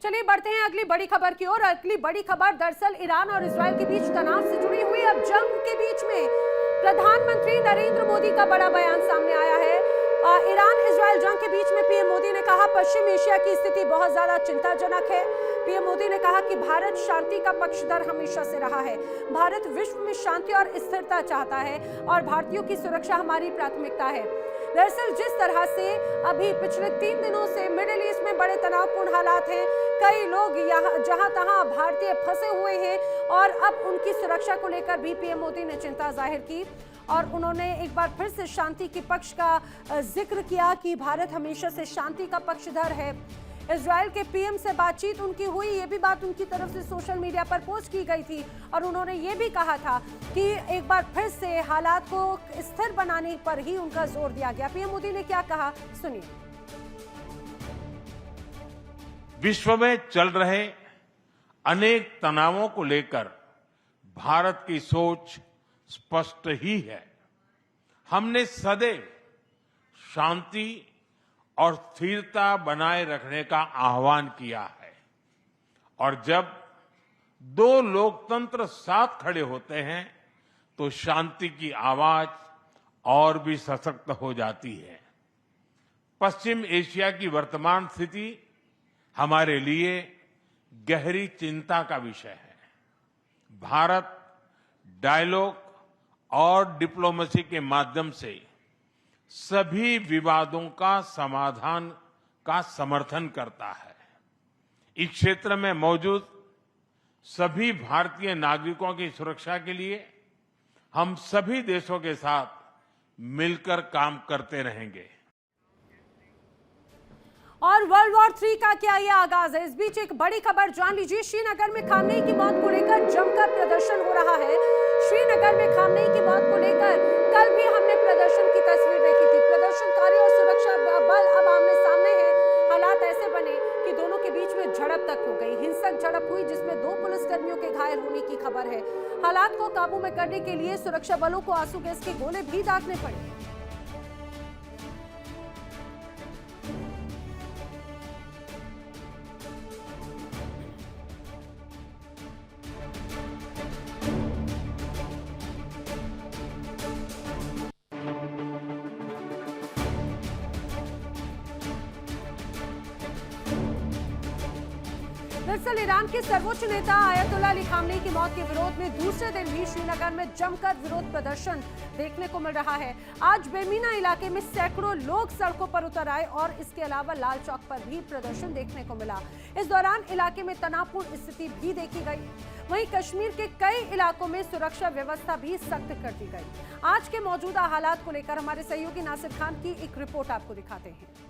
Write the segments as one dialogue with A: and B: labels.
A: चलिए बढ़ते हैं अगली बड़ी खबर की ओर। अगली बड़ी खबर दरअसल ईरान और इजरायल के बीच तनाव से जुड़ी हुई। अब जंग के बीच में प्रधानमंत्री नरेंद्र मोदी का बड़ा बयान सामने आया है। ईरान इजरायल जंग के बीच में पीएम मोदी ने कहा पश्चिम एशिया की स्थिति बहुत ज्यादा चिंताजनक है। पीएम मोदी ने कहा कि भारत शांति का पक्षधर हमेशा से रहा है। भारत विश्व में शांति और स्थिरता चाहता है और भारतीयों की सुरक्षा हमारी प्राथमिकता है। दरअसल जिस तरह से अभी पिछले 3 दिनों से मिडिल ईस्ट में बड़े तनावपूर्ण हालात हैं, कई लोग यहाँ जहां तहां भारतीय फंसे हुए हैं और अब उनकी सुरक्षा को लेकर भी पीएम मोदी ने चिंता जाहिर की और उन्होंने एक बार फिर से शांति के पक्ष का जिक्र किया कि भारत हमेशा से शांति का पक्षधर है। इजरायल के पीएम से बातचीत उनकी हुई, ये भी बात उनकी तरफ से सोशल मीडिया पर पोस्ट की गई थी और उन्होंने ये भी कहा था कि एक बार फिर से हालात को स्थिर बनाने पर ही उनका जोर दिया गया। पीएम मोदी ने क्या कहा, सुनिए।
B: विश्व में चल रहे अनेक तनावों को लेकर भारत की सोच स्पष्ट ही है। हमने सदैव शांति और स्थिरता बनाए रखने का आह्वान किया है और जब दो लोकतंत्र साथ खड़े होते हैं तो शांति की आवाज और भी सशक्त हो जाती है। पश्चिम एशिया की वर्तमान स्थिति हमारे लिए गहरी चिंता का विषय है। भारत डायलॉग और डिप्लोमेसी के माध्यम से सभी विवादों का समाधान का समर्थन करता है। इस क्षेत्र में मौजूद सभी भारतीय नागरिकों की सुरक्षा के लिए हम सभी देशों के साथ मिलकर काम करते रहेंगे।
A: और वर्ल्ड वॉर 3 का क्या यह आगाज है? इस बीच एक बड़ी खबर जान लीजिए। श्रीनगर में खामनेई की मौत को लेकर जमकर प्रदर्शन हो रहा है। श्रीनगर में खामनेई की मौत को लेकर कल भी हमने प्रदर्शन की तस्वीर देखी थी। प्रदर्शनकारी और सुरक्षा बल अब आमने सामने हैं। हालात ऐसे बने कि दोनों के बीच में झड़प तक हो गई। हिंसक झड़प हुई जिसमें 2 पुलिसकर्मियों के घायल होने की खबर है। हालात को काबू में करने के लिए सुरक्षा बलों को आंसू गैस के गोले भी दागने पड़े। दरअसल ईरान के सर्वोच्च नेता आयतुल्लाह अली खामनेई की मौत के विरोध में दूसरे दिन भी श्रीनगर में जमकर विरोध प्रदर्शन देखने को मिल रहा है। आज बेमीना इलाके में सैकड़ों लोग सड़कों पर उतर आए और इसके अलावा लाल चौक पर भी प्रदर्शन देखने को मिला। इस दौरान इलाके में तनावपूर्ण स्थिति भी देखी गई। वहीं कश्मीर के कई इलाकों में सुरक्षा व्यवस्था भी सख्त कर दी गई। आज के मौजूदा हालात को लेकर हमारे सहयोगी नासिर खान की एक रिपोर्ट आपको दिखाते हैं।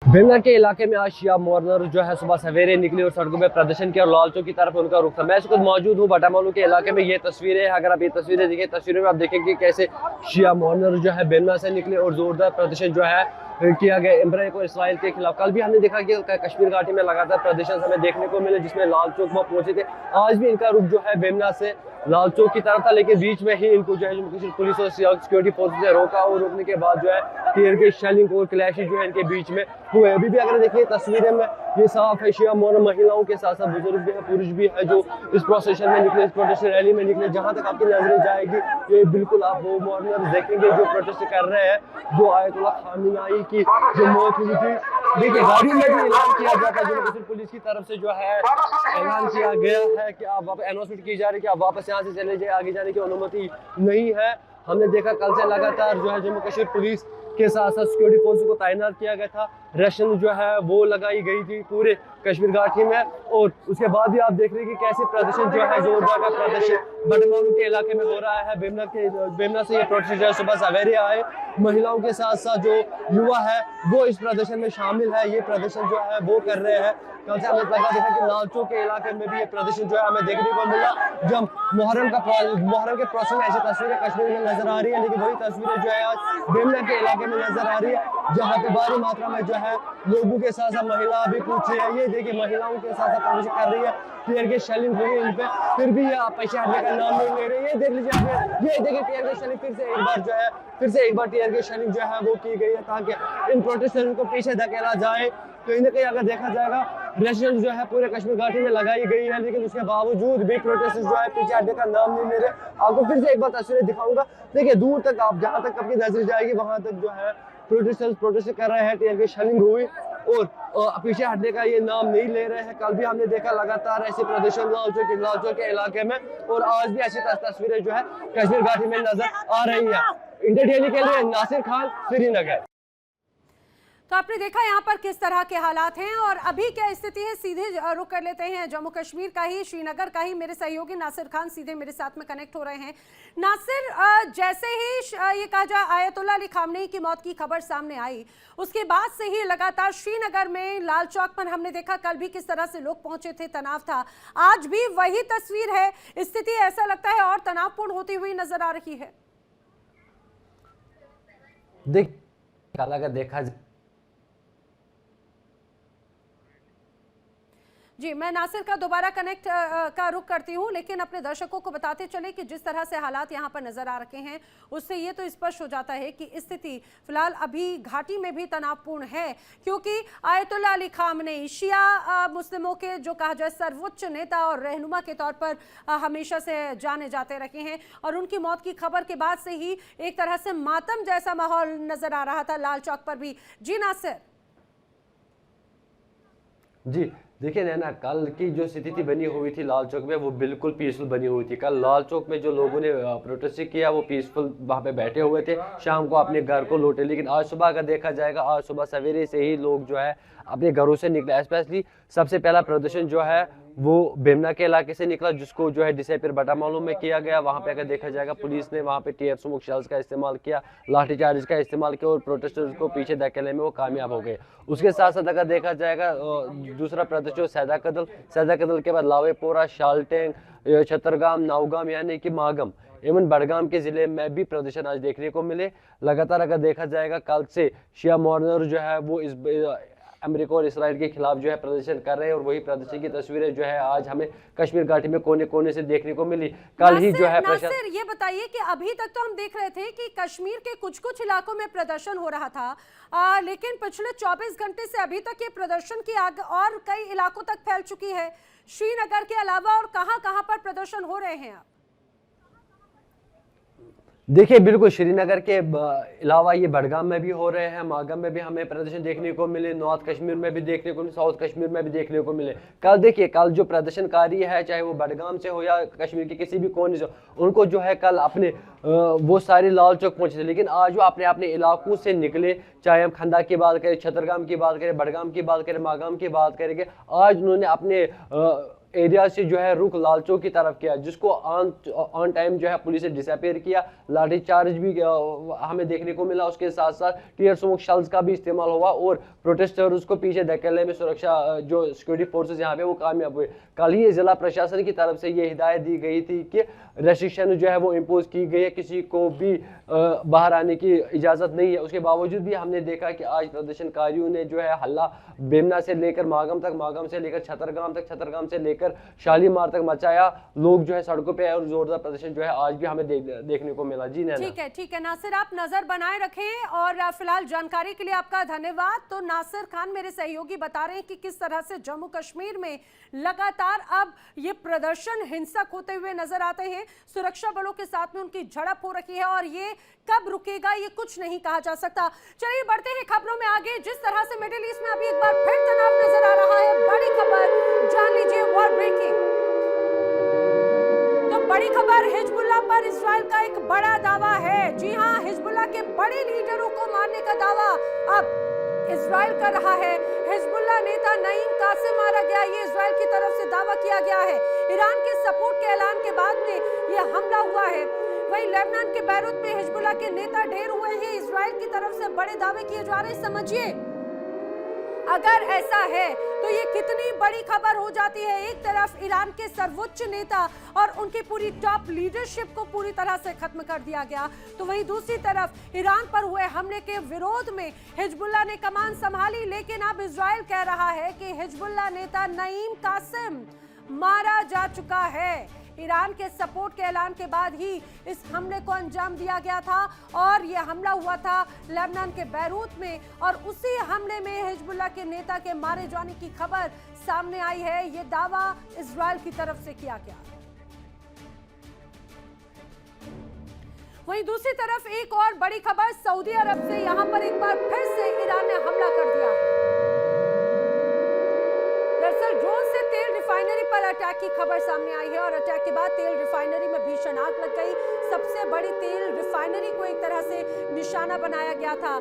C: बेमिना के इलाके में आज शिया मॉर्नर जो है सुबह सवेरे निकले और सड़कों में प्रदर्शन किया और लाल चौक की तरफ उनका रुख था। मैं इस वक्त मौजूद हूँ बाटामालू के इलाके में। ये तस्वीरें, अगर आप ये तस्वीरें देखें, तस्वीरों में आप देखेंगे कैसे शिया मॉर्नर जो है बेमिना से निकले और जोरदार प्रदर्शन जो है किया गया इमरान को इसराइल के खिलाफ। कल भी हमने देखा कि कश्मीर घाटी में लगातार प्रदर्शन हमें देखने को मिले जिसमें लाल चौक वहाँ पहुंचे थे। आज भी इनका रुख जो है बेमिना से लाल चौक की तरफ था, लेकिन बीच में ही इनको जो है जम्मू कश्मीर पुलिस और सिक्योरिटी फोर्सेस ने रोका और रोकने के बाद जो है टीयर के शेलिंग और क्लैशेस जो है इनके बीच में हुए। अभी भी अगर देखिए तस्वीरें में ये साफ है, शिया मॉर्नर महिलाओं के साथ साथ बुजुर्ग भी है, पुरुष भी है जो इस प्रोसेशन में निकले, इस प्रोटेस्ट रैली में निकले। जहां तक आपकी नजरें जाएगी ये बिल्कुल आप वो मॉर्नर देखेंगे जो प्रोटेस्ट कर रहे हैं, जो आयतुल्लाह खामेनी की जो मौत हुई थी। देखिए गाड़ी में भी ऐलान किया जाता है, जम्मू कश्मीर पुलिस की तरफ से जो है ऐलान किया गया है कि आप अनाउंसमेंट की जा रही है कि आप वापस यहाँ से चले जाए, आगे जाने की अनुमति नहीं है। हमने देखा कल से लगातार जो है जम्मू कश्मीर पुलिस के साथ साथ सिक्योरिटी फोर्स को तैनात किया गया था। रशियन जो है वो लगाई गई थी पूरे कश्मीर घाटी में और उसके बाद भी आप देख रहे हैं कि कैसे प्रदर्शन जो है जोरदार का प्रदर्शन बाटामालू के इलाके में हो रहा है। बेमिना से ये प्रोटेस्ट जो है सुबह सवेरे आए। महिलाओं के साथ साथ जो युवा है वो इस प्रदर्शन में शामिल है, ये प्रदर्शन जो है वो कर रहे हैं। कल से हमने देखा कि लाल चौक के इलाके में भी ये प्रदर्शन जो है हमें देखने को मिला। जब मुहर्रम के प्रोसेस में ऐसी तस्वीरें कश्मीर में नजर आ रही है, लेकिन वही तस्वीरें जो है आज बेमिना के इलाके में नजर आ रही है जहाँ पे भारी मात्रा में जो है लोगों के साथ साथ महिला भी पूछ रही है। ये देखिए महिलाओं के साथ साथ प्रदर्शन कर रही है, टीयर के शेलिंग हुई है इन पे, फिर भी ये पीछे हटने का नाम नहीं ले रही है। देख लीजिए आप, ये देखिए टीयर के शेलिंग फिर से एक बार टीयर के शेलिंग जो है वो की गई है ताकि इन प्रोटेस्टर्स को पीछे धकेला जाए। कहीं ना कहीं अगर देखा जाएगा रेजिडेंस जो है पूरे कश्मीर घाटी में लगाई गई है, लेकिन उसके बावजूद भी प्रोटेस्ट जो है पीछे हटने का नाम नहीं ले रहे। आपको फिर से एक बार तस्वीरें दिखाऊंगा। देखिए दूर तक आप जहां तक आपकी नजर जाएगी वहां तक जो है प्रोटेस्टर्स प्रोटेस्ट कर रहे हैं, टीयर की शेलिंग हुई और पीछे हटने का ये नाम नहीं ले रहे हैं। कल भी हमने देखा लगातार ऐसे प्रदर्शन लालचौक के इलाके में, और आज भी ऐसी तस्वीरें जो है कश्मीर घाटी में नजर आ रही है। इंडिया डेली के लिए नासिर खान, श्रीनगर।
A: तो आपने देखा यहाँ पर किस तरह के हालात हैं और अभी क्या स्थिति है। सीधे रुक कर लेते हैं जम्मू कश्मीर का ही, श्रीनगर का ही। मेरे सहयोगी नासिर खान सीधे मेरे साथ में कनेक्ट हो रहे हैं। नासिर, जैसे ही ये कहा जाए आयतुल्ला अली खामनेई की मौत की खबर सामने आई, उसके बाद से ही लगातार श्रीनगर में लाल चौक पर हमने देखा कल भी किस तरह से लोग पहुंचे थे, तनाव था। आज भी वही तस्वीर है, स्थिति ऐसा लगता है और तनावपूर्ण होती हुई नजर आ रही है।
C: अगर देखा
A: जी, मैं नासिर का दोबारा कनेक्ट का रुख करती हूं, लेकिन अपने दर्शकों को बताते चले कि जिस तरह से हालात यहां पर नजर आ रखे हैं उससे ये तो स्पष्ट हो जाता है कि स्थिति फिलहाल अभी घाटी में भी तनावपूर्ण है, क्योंकि आयतुल्ला अली खामनेई शिया मुस्लिमों के जो कहा जाए सर्वोच्च नेता और रहनुमा के तौर पर हमेशा से जाने जाते रहे हैं, और उनकी मौत की खबर के बाद से ही एक तरह से मातम जैसा माहौल नजर आ रहा था लाल चौक पर भी। जी नासिर।
C: जी देखिए नैना, कल की जो स्थिति बनी हुई थी लाल चौक में वो बिल्कुल पीसफुल बनी हुई थी। कल लाल चौक में जो लोगों ने प्रोटेस्ट किया वो पीसफुल वहाँ पे बैठे हुए थे, शाम को अपने घर को लौटे। लेकिन आज सुबह अगर देखा जाएगा, आज सुबह सवेरे से ही लोग जो है अपने घरों से निकले। स्पेशली सबसे पहला प्रदर्शन जो है वो बेमना के इलाके से निकला, जिसको जो है डिसेपियर बाटामालू में किया गया। वहाँ पे अगर देखा जाएगा पुलिस ने वहाँ पे टीयर स्मोक शेल्स का इस्तेमाल किया, लाठीचार्ज का इस्तेमाल किया और प्रोटेस्टर्स को पीछे धकेलने में वो कामयाब हो गए। उसके साथ साथ अगर देखा जाएगा दूसरा प्रदर्शन सैदा कदल के बाद लावेपोरा, शालटेंग, छतरगाम, नावगाम यानी कि मागम, एवं बडगाम के जिले में भी प्रदर्शन आज देखने को मिले। लगातार अगर देखा जाएगा कल से शिया मॉर्नर जो है वो इस अमेरिका और इसराइल के खिलाफ जो है प्रदर्शन कर रहे हैं, और वही प्रदर्शन की तस्वीरें जो है आज हमें कश्मीर घाटी में कोने कोने से देखने को मिली। कल ही जो है
A: नासिर, ये बताइए कि अभी तक तो हम देख रहे थे कि कश्मीर के कुछ इलाकों में प्रदर्शन हो रहा था, लेकिन पिछले 24 घंटे से अभी तक ये प्रदर्शन की आग और कई इलाकों तक फैल चुकी है। श्रीनगर के अलावा और कहां पर प्रदर्शन हो रहे हैं?
C: देखिए बिल्कुल श्रीनगर के अलावा ये बडगाम में भी हो रहे हैं, मागम में भी हमें प्रदर्शन देखने को मिले, नॉर्थ कश्मीर में भी देखने को मिले, साउथ कश्मीर में भी देखने को मिले। कल देखिए, कल जो प्रदर्शनकारी है चाहे वो बडगाम से हो या कश्मीर के किसी भी कोने से, उनको जो है कल अपने वो सारे लाल चौक पहुंचे थे, लेकिन आज वो अपने अपने इलाकों से निकले। चाहे हम खंदा की बात करें, छतरगाम की बात करें, बडगाम की बात करें, मागाम की बात करेंगे, आज उन्होंने अपने एरिया से जो है रुख लाल चौक की तरफ किया, जिसको ऑन टाइम जो है पुलिस ने डिसअपेयर किया। लाठी चार्ज भी हमें देखने को मिला, उसके साथ साथ टीयर स्मोक शेल्स का भी इस्तेमाल हुआ और प्रोटेस्टर्स को पीछे धकेलने में सुरक्षा जो सिक्योरिटी फोर्सेस यहाँ पे वो कामयाब हुए। कल ही जिला प्रशासन की तरफ से ये हिदायत दी गई थी कि रेस्ट्रिक्शन जो है वो इम्पोज की गई है, किसी को भी बाहर आने की इजाज़त नहीं है। उसके बावजूद भी हमने देखा कि आज प्रदर्शनकारियों ने जो है हल्ला बेमना से लेकर मागम तक, मागम से लेकर छतरगाम तक, छतरगाम से लेकर शालीमार तक मचाया। लोग जो है सड़कों पे और जोरदार प्रदर्शन जो है आज भी हमें देखने को मिला। जी नैना,
A: ठीक है नासिर, आप नजर बनाए रखें और फिलहाल जानकारी के लिए आपका धन्यवाद। तो नासिर खान मेरे सहयोगी बता रहे हैं कि किस तरह से जम्मू कश्मीर में लगातार अब ये प्रदर्शन हिंसक होते हुए नजर आते हैं, सुरक्षा बलों के साथ में उनकी झड़प हो रही है और ये कब रुकेगा ये कुछ नहीं कहा जा सकता। चलिए बढ़ते हैं खबरों में आगे। जिस तरह से मिडिल ईस्ट में अभी एक बार फिर तनाव नजर आ रहा है, बड़ी खबर जान लीजिए, वॉर ब्रेकिंग। तो बड़ी खबर, हिजबुल्लाह पर इस्राइल का एक बड़ा दावा है। जी हां, हिजबुल्लाह के बड़े लीडरों को मारने का दावा अब इस्राइल कर रहा है। हिजबुल्लाह नेता नईम कासिम मारा गया, ये इस्राइल की तरफ से दावा किया गया है। ईरान के सपोर्ट के ऐलान के बाद में यह हमला हुआ है। वहीं लेबनान के बैरूत में हिजबुल्लाह के नेता ढेर हुए हैं, इस्राइल की तरफ से बड़े दावे किए जा रहे हैं। समझिए अगर ऐसा है तो ये कितनी बड़ी खबर हो जाती है। एक तरफ ईरान के सर्वोच्च नेता और उनकी पूरी टॉप लीडरशिप को पूरी तरह से खत्म कर दिया गया, तो वहीं दूसरी तरफ ईरान पर हुए हमले के विरोध में हिजबुल्लाह ने कमान संभाली। लेकिन अब इजराइल कह रहा है कि हिजबुल्लाह नेता नईम कासिम मारा जा चुका है। ईरान के सपोर्ट के ऐलान के बाद ही इस हमले को अंजाम दिया गया था और यह हमला हुआ था लेबनान के बैरूत में और उसी हमले में हिजबुल्लाह के नेता के मारे जाने की खबर सामने आई है। ये दावा इजराइल की तरफ से किया गया। वहीं दूसरी तरफ एक और बड़ी खबर सऊदी अरब से, यहां पर एक बार फिर से ईरान ने हमला कर दिया है। दरअसल ड्रोन से तेल रिफाइनरी पर अटैक की खबर सामने आई है और अटैक के बाद तेल रिफाइनरी में भीषण आग लग गई। सबसे बड़ी तेल रिफाइनरी को एक तरह से निशाना बनाया गया था।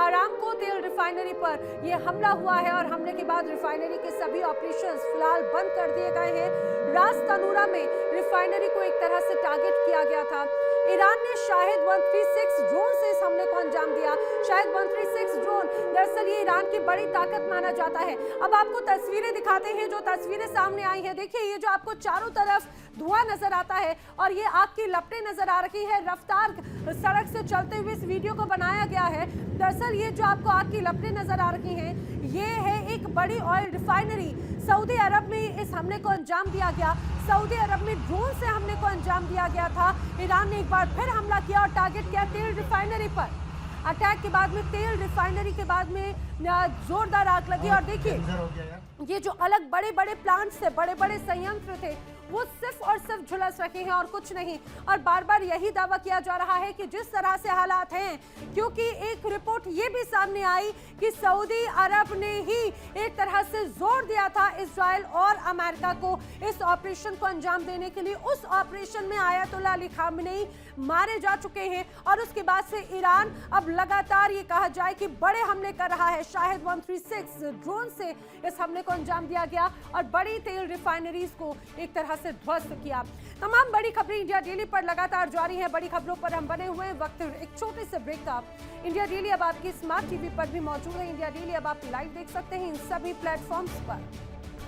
A: आरामको तेल रिफाइनरी पर यह हमला हुआ है और हमले के बाद रिफाइनरी के सभी ऑपरेशंस फिलहाल बंद कर दिए गए हैं। रास तनूरा में रिफाइनरी को एक तरह से टारगेट किया गया था। ईरान ने शाहिद 136 ड्रोन से इस हमले को अंजाम दिया। शाहिद 136 ड्रोन दरअसल ये ईरान की बड़ी ताकत माना जाता है। अब आपको तस्वीरें दिखाते हैं, जो तस्वीरें सामने आई हैं। देखिए ये जो आपको चारों तरफ धुआं नजर आता है और ये आग की लपटें नजर आ रही है। रफ्तार सड़क से चलते हुए इस वीडियो को बनाया गया है। दरअसल ये जो आपको आग की लपटें नजर आ रही हैं, ये है एक बड़ी ऑयल रिफाइनरी। सऊदी अरब में इस हमले को अंजाम दिया गया। सऊदी अरब में ड्रोन से हमले को अंजाम दिया गया था। ईरान ने एक बार फिर हमला किया और टारगेट किया तेल रिफाइनरी पर। अटैक के बाद में तेल रिफाइनरी के बाद में जोरदार आग लगी और देखिए ये जो अलग बड़े बड़े प्लांट्स थे, बड़े बड़े संयंत्र थे, वो सिर्फ और सिर्फ झुलस रखे हैं और कुछ नहीं। और बार बार यही दावा किया जा रहा है कि जिस तरह से हालात हैं, क्योंकि एक रिपोर्ट ये भी सामने आई कि सऊदी अरब ने ही एक तरह से जोर दिया था इजराइल और अमेरिका को इस ऑपरेशन को अंजाम देने के लिए। उस ऑपरेशन में आयतुल्लाह अली खामेनी मारे जा चुके हैं और उसके बाद से ईरान अब लगातार ये कहा जाए कि बड़े हमले कर रहा है। शाहिद 136 ड्रोन से इस हमले को अंजाम दिया गया और बड़ी तेल रिफाइनरीज को एक तरह से ध्वस्त किया। तमाम बड़ी खबरें इंडिया डेली पर लगातार जारी हैं। बड़ी खबरों पर हम बने हुए हैं। वक्त एक छोटे से ब्रेक का। इंडिया डेली अब आपकी स्मार्ट टीवी पर भी मौजूद है। इंडिया डेली अब आप लाइव देख सकते हैं इन सभी प्लेटफॉर्म्स पर।